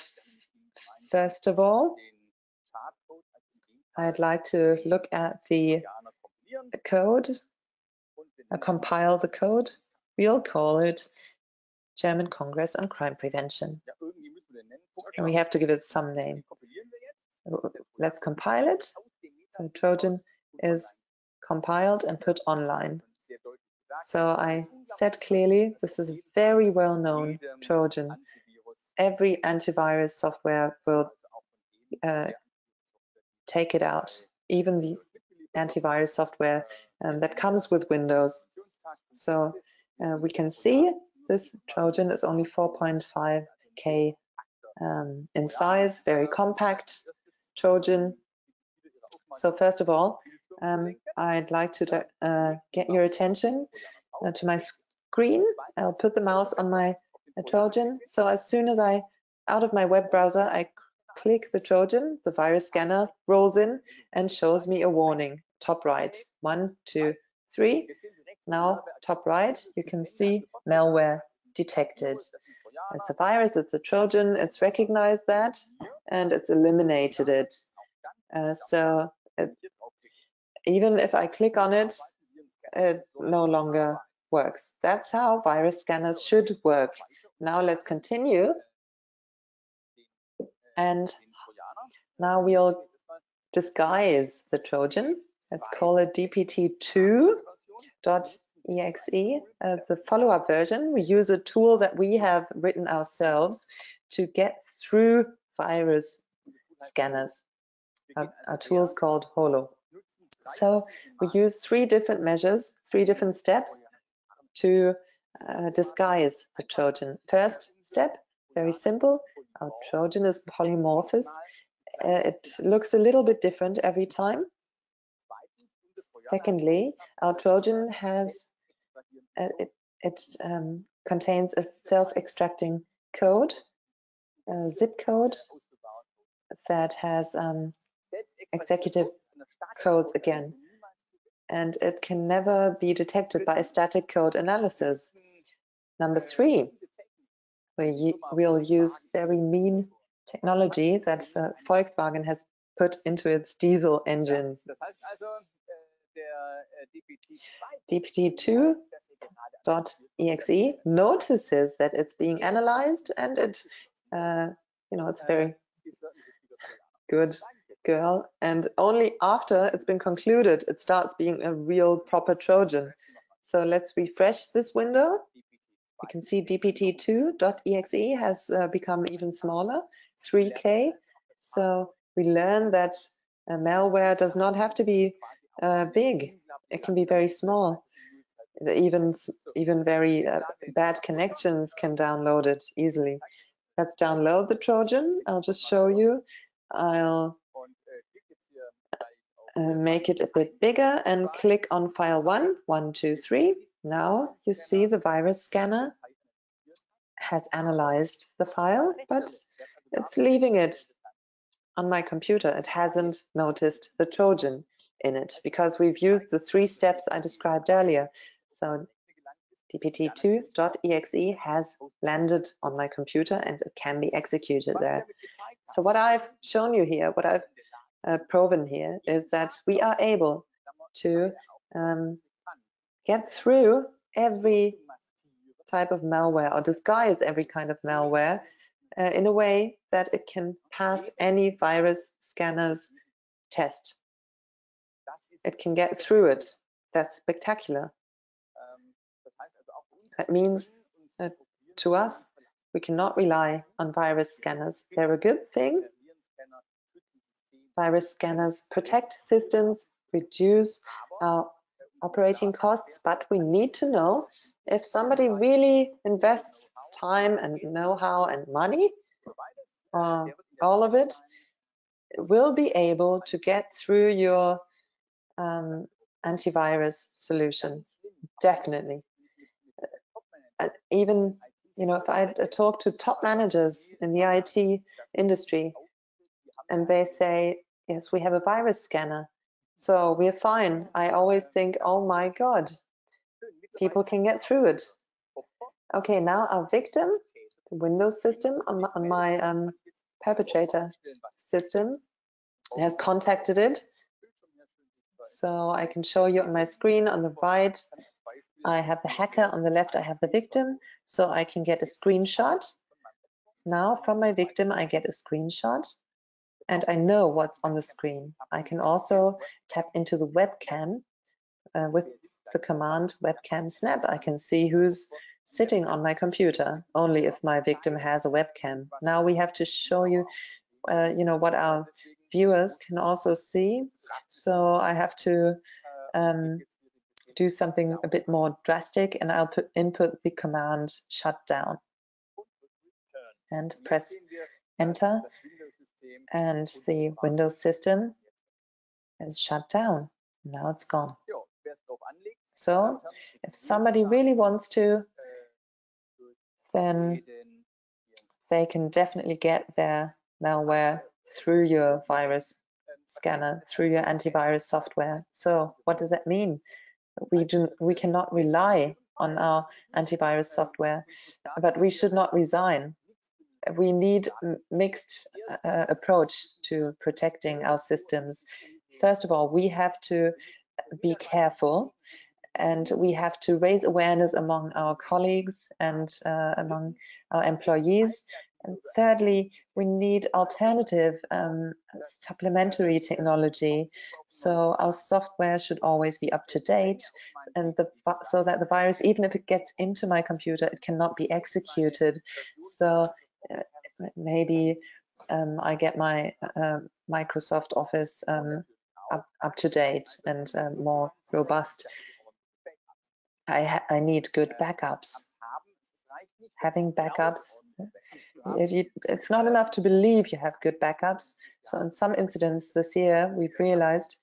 Speaker 2: first of all, I'd like to look at the code, compile the code. We'll call it German Congress on Crime Prevention. And we have to give it some name. Let's compile it. The Trojan is compiled and put online. So I said clearly, this is a very well-known Trojan. Every antivirus software will take it out, even the antivirus software that comes with Windows. So we can see this Trojan is only 4.5 K in size, very compact Trojan. So first of all, I'd like to get your attention to my screen. I'll put the mouse on my Trojan. So as soon as out of my web browser, I click the Trojan, the virus scanner rolls in and shows me a warning. Top right, 1, 2, 3. Now, top right, you can see malware detected. It's a virus, it's a Trojan, it's recognized that, and it's eliminated it. Even if I click on it, it no longer works. That's how virus scanners should work. Now let's continue. And now we'll disguise the Trojan. Let's call it DPT-2.exe. The follow-up version, we use a tool that we have written ourselves to get through virus scanners. Our tool is called Holo. So we use 3 different measures, 3 different steps to disguise the Trojan. First step, very simple. Our Trojan is polymorphous. It looks a little bit different every time. Secondly, our Trojan has contains a self-extracting code, a zip code that has executive codes again, and it can never be detected by a static code analysis. Number 3, we'll use very mean technology that Volkswagen has put into its diesel engines. DPT-2.exe notices that it's being analyzed, and it's very good girl, and only after it's been concluded, it starts being a real proper Trojan. So let's refresh this window. You can see DPT2.exe has become even smaller, 3K. So we learn that malware does not have to be big. It can be very small. Even very bad connections can download it easily. Let's download the Trojan. I'll just show you. I'll make it a bit bigger and click on file 1, 2, 3. Now you see the virus scanner has analyzed the file, but it's leaving it on my computer. It hasn't noticed the Trojan in it because we've used the 3 steps I described earlier. So DPT2.exe has landed on my computer and it can be executed there. So what I've shown you here, what I've proven here, is that we are able to get through every type of malware or disguise every kind of malware in a way that it can pass any virus scanner's test. It can get through it. That's spectacular. That means that to us, we cannot rely on virus scanners. They're a good thing. Virus scanners protect systems, reduce our operating costs, but we need to know if somebody really invests time and know-how and money, all of it, will be able to get through your antivirus solution. Definitely. Even, you know, if I talk to top managers in the IT industry and they say, yes, we have a virus scanner, so we're fine. I always think, oh my God, people can get through it. Okay, now our victim, the Windows system on my perpetrator system, has contacted it. So I can show you on my screen on the right, I have the hacker, on the left I have the victim, so I can get a screenshot. Now from my victim I get a screenshot and I know what's on the screen. I can also tap into the webcam with the command webcam snap. I can see who's sitting on my computer, only if my victim has a webcam. Now we have to show you, you know, what our viewers can also see. So I have to do something a bit more drastic, and I'll input the command shutdown and press enter, and the Windows system is shut down. Now it's gone. So if somebody really wants to, then they can definitely get their malware through your virus scanner, through your antivirus software. So what does that mean? We cannot rely on our antivirus software, but we should not resign. We need a mixed approach to protecting our systems. First of all, we have to be careful, and we have to raise awareness among our colleagues and among our employees. And thirdly, we need alternative supplementary technology. So our software should always be up to date, and so that the virus, even if it gets into my computer, it cannot be executed. So maybe I get my Microsoft Office up to date and more robust. I need good backups. Having backups, it's not enough to believe you have good backups. So in some incidents this year, we've realized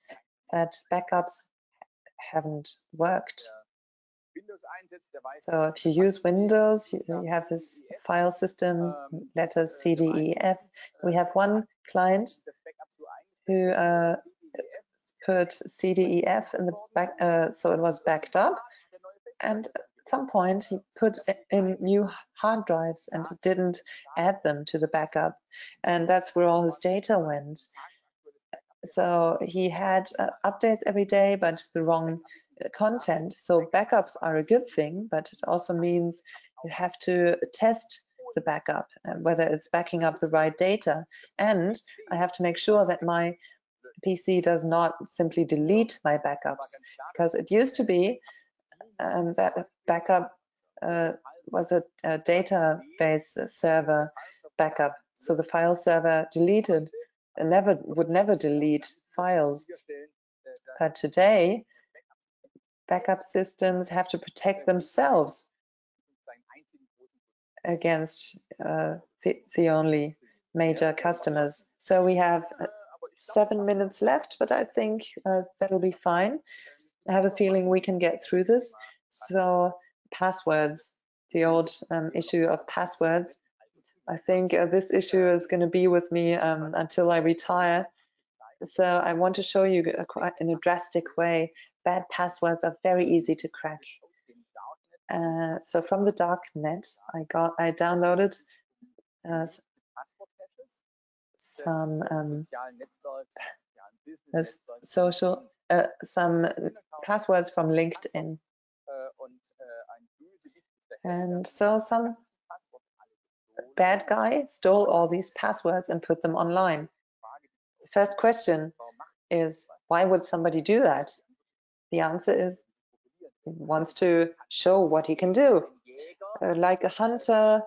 Speaker 2: that backups haven't worked. So if you use Windows, you have this file system, letters C, D, E, F. We have one client who put C, D, E, F in the back, so it was backed up. And at some point, he put in new hard drives and he didn't add them to the backup. And that's where all his data went. So he had updates every day, but the wrong content. So backups are a good thing, but it also means you have to test the backup, whether it's backing up the right data. And I have to make sure that my PC does not simply delete my backups, because it used to be that backup was a database server backup. So the file server deleted and would never delete files. But today, backup systems have to protect themselves against the only major customers. So we have 7 minutes left, but I think that'll be fine. I have a feeling we can get through this. So passwords, the old issue of passwords. I think this issue is going to be with me until I retire. So I want to show you in a drastic way, bad passwords are very easy to crack. So from the dark net, I downloaded some passwords from LinkedIn. And so some bad guy stole all these passwords and put them online. The first question is, why would somebody do that? The answer is, he wants to show what he can do. Like a hunter,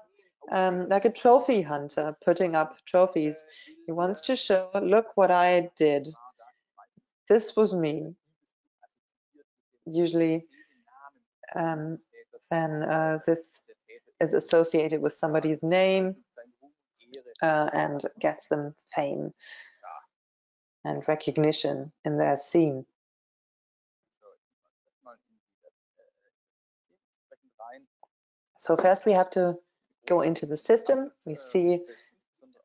Speaker 2: like a trophy hunter putting up trophies. He wants to show, look what I did. This was me. Usually, then this is associated with somebody's name and gets them fame and recognition in their scene. So first we have to go into the system. We see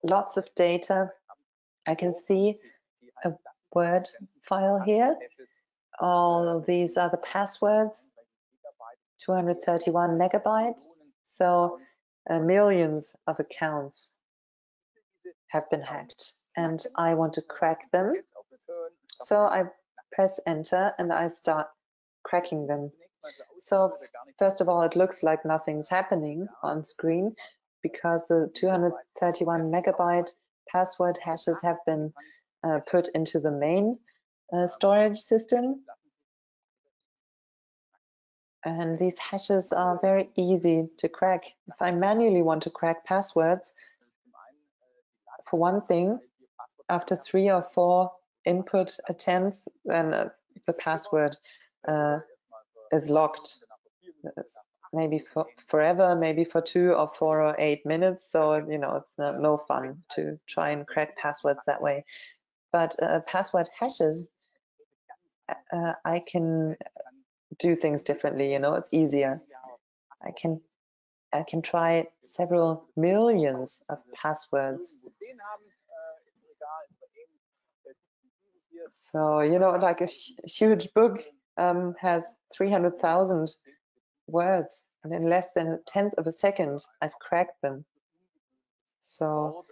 Speaker 2: lots of data. I can see a Word file here. All of these are the passwords, 231 megabytes. So millions of accounts have been hacked and I want to crack them. So I press enter and I start cracking them. So first of all, it looks like nothing's happening on screen because the 231 megabyte password hashes have been put into the main storage system. And these hashes are very easy to crack. If I manually want to crack passwords, for one thing, after 3 or 4 input attempts, then the password is locked. Maybe for forever, maybe for 2 or 4 or 8 minutes. So, you know, it's no fun to try and crack passwords that way. But password hashes, I can do things differently, you know, it's easier. I can try several millions of passwords. So, you know, like a huge book has 300,000 words, and in less than a tenth of a second, I've cracked them. So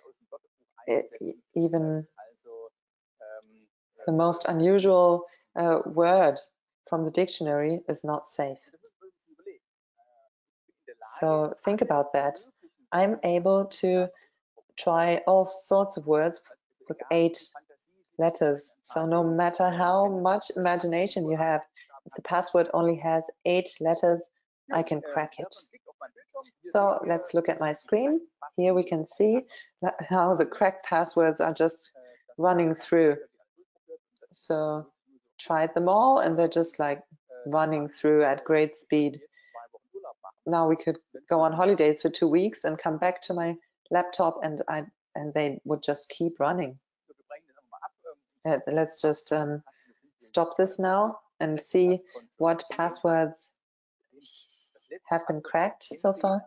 Speaker 2: even the most unusual word from the dictionary is not safe. So think about that. I'm able to try all sorts of words with 8 letters. So no matter how much imagination you have, if the password only has 8 letters, I can crack it. So let's look at my screen. Here we can see how the cracked passwords are just running through. So tried them all and they're just like running through at great speed. Now we could go on holidays for 2 weeks and come back to my laptop and they would just keep running. Let's just stop this now and see what passwords have been cracked so far.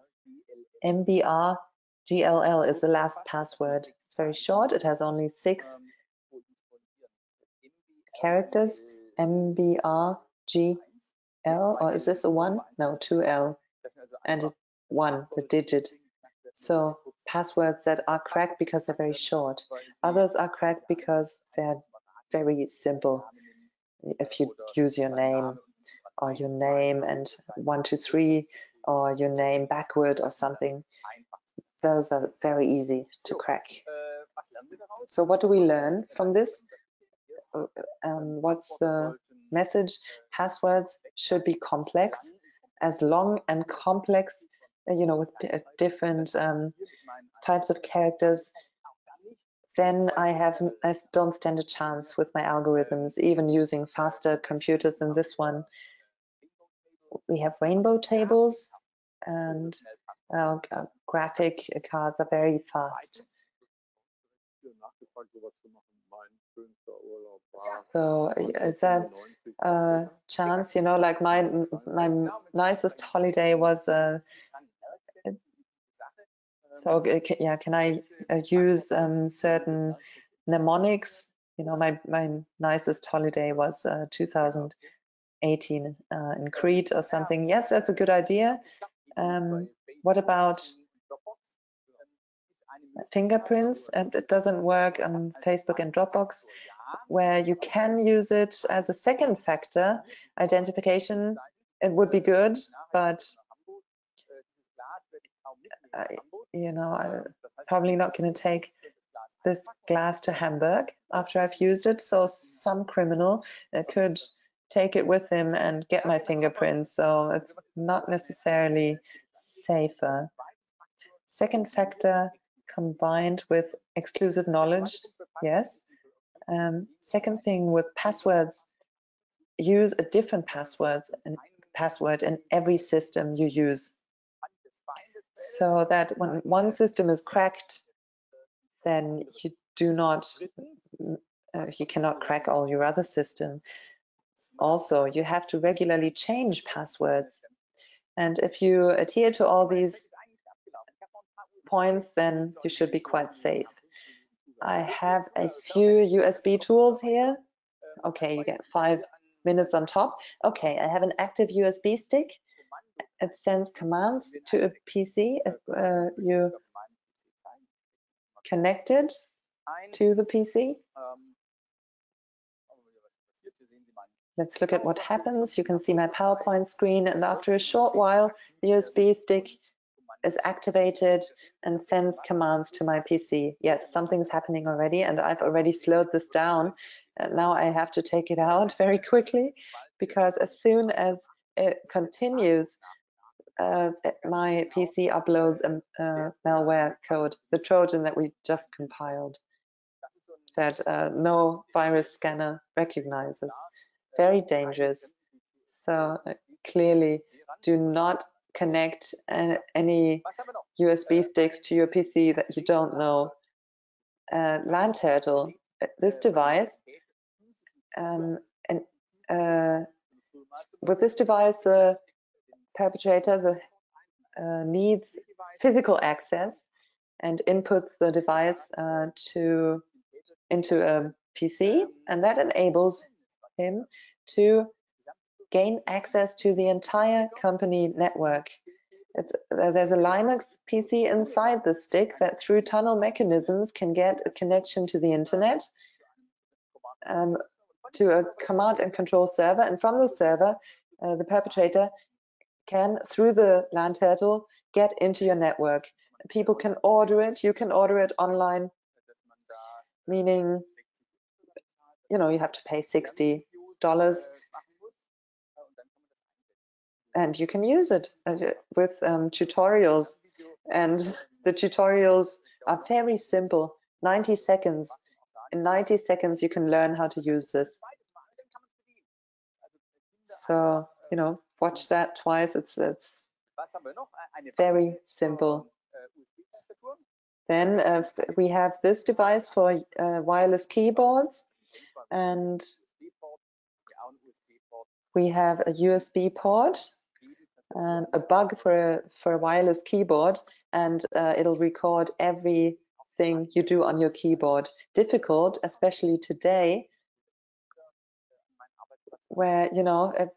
Speaker 2: MBRGLL is the last password. It's very short. It has only 6 characters. MBRGL, or is this a 1? No, 2L and 1, the digit. So passwords that are cracked because they're very short. Others are cracked because they're very simple. If you use your name or your name and 1, 2, 3 or your name backward or something, those are very easy to crack. So what do we learn from this? What's the message? Passwords should be complex, as long and complex, with different types of characters. Then I don't stand a chance with my algorithms, even using faster computers than this one. We have rainbow tables, and graphic cards are very fast. So it's a chance, like my nicest holiday was. So yeah, can I use certain mnemonics? My nicest holiday was 2018 in Crete or something. Yes, that's a good idea. What about fingerprints? It doesn't work on Facebook and Dropbox, where you can use it as a second factor identification. It would be good, but I'm probably not going to take this glass to Hamburg after I've used it. So some criminal could take it with him and get my fingerprints. So it's not necessarily safer. Second factor combined with exclusive knowledge, yes. Second thing with passwords, use a different password in every system you use, so that when one system is cracked, then you cannot crack all your other systems. Also, you have to regularly change passwords. And if you adhere to all these points, then you should be quite safe. I have a few USB tools here. Okay, you get 5 minutes on top. Okay, I have an active USB stick. It sends commands to a PC. You connected to the PC. Let's look at what happens. You can see my PowerPoint screen, and after a short while, the USB stick is activated and sends commands to my PC. Yes, something's happening already, and I've already slowed this down. And now I have to take it out very quickly, because as soon as it continues, my PC uploads a malware code, the Trojan that we just compiled, that no virus scanner recognizes. Very dangerous. So clearly do not connect any USB sticks to your PC that you don't know. LAN turtle, this device, with this device, the perpetrator needs physical access and inputs the device into a PC, and that enables him to gain access to the entire company network. There's a Linux PC inside the stick that through tunnel mechanisms can get a connection to the internet, to a command and control server, and from the server, the perpetrator can, through the LAN turtle, get into your network. People can order it, you can order it online, meaning, you have to pay $60 and you can use it with tutorials, and the tutorials are very simple. 90 seconds. In 90 seconds you can learn how to use this. So watch that twice. It's very simple. Then we have this device for wireless keyboards, and we have a USB port and a bug for a wireless keyboard, and it'll record everything you do on your keyboard. Difficult, especially today, where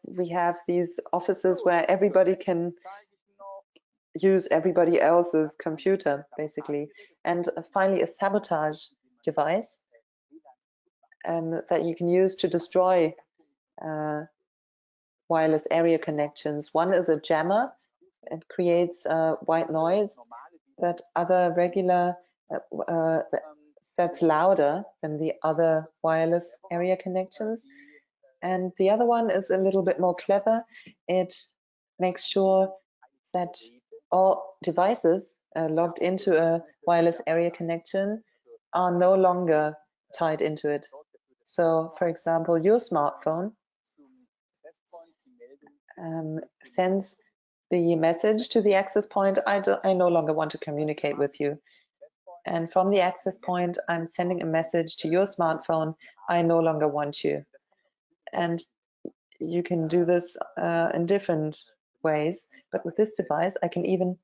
Speaker 2: we have these offices where everybody can use everybody else's computer, basically. And finally, a sabotage device that you can use to destroy wireless area connections. One is a jammer. It creates white noise that other regular that's louder than the other wireless area connections. And the other one is a little bit more clever. It makes sure that all devices logged into a wireless area connection are no longer tied into it. So, for example, your smartphone sends the message to the access point, I no longer want to communicate with you. And from the access point, I'm sending a message to your smartphone, I no longer want you. And you can do this in different ways, but with this device, I can even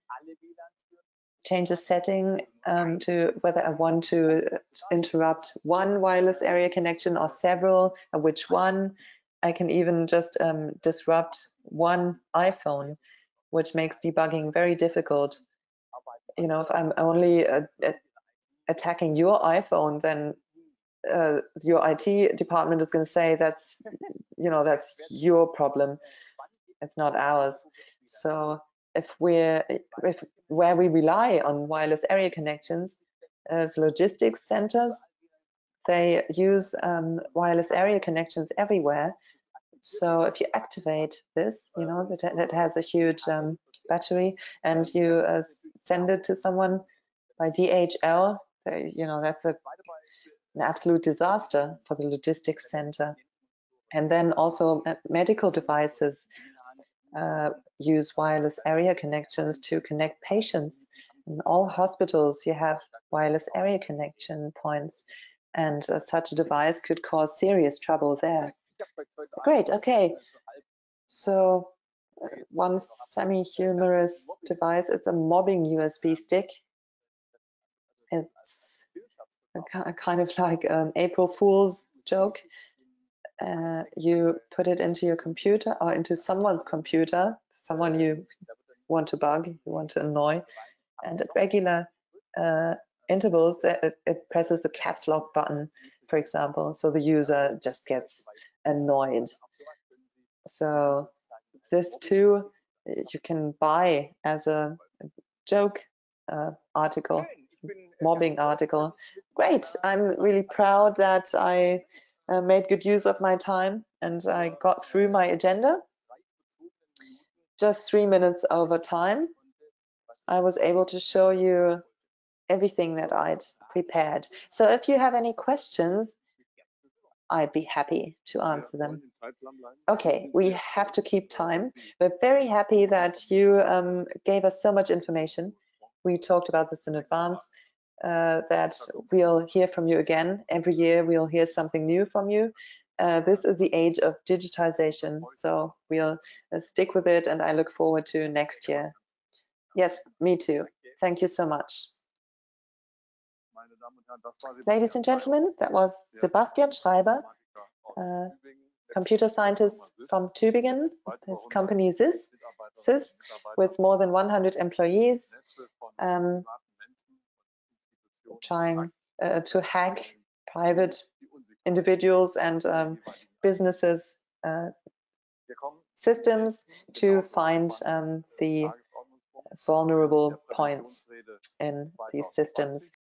Speaker 2: change the setting to whether I want to interrupt one wireless area connection or several, or which one. I can even just disrupt one iPhone, which makes debugging very difficult. You know, if I'm only attacking your iPhone, then your IT department is going to say that's, you know, that's your problem. It's not ours. So if where we rely on wireless area connections as logistics centers, they use wireless area connections everywhere. So if you activate this, you know, that has a huge battery, and you send it to someone by DHL, you know, that's an absolute disaster for the logistics center. And then also medical devices use wireless area connections to connect patients. In all hospitals, you have wireless area connection points, and such a device could cause serious trouble there. Great, okay. So one semi-humorous device, it's a mobbing USB stick. It's a kind of like an April Fool's joke. You put it into your computer or into someone's computer, someone you want to bug, you want to annoy, and at regular intervals, it presses the caps lock button, for example, so the user just gets annoyed. So this too, you can buy as a joke article, mobbing article. Great, I'm really proud that I made good use of my time and I got through my agenda. Just 3 minutes over time, I was able to show you everything that I'd prepared. So if you have any questions, I'd be happy to answer them. Okay, we have to keep time. We're very happy that you gave us so much information. We talked about this in advance, that we'll hear from you again. Every year we'll hear something new from you. This is the age of digitization, so we'll stick with it, and I look forward to next year. Yes, me too. Thank you so much. Ladies and gentlemen, that was Sebastian Schreiber, computer scientist from Tübingen. His company is SYSS, with more than 100 employees, trying to hack private individuals and businesses' systems to find the vulnerable points in these systems.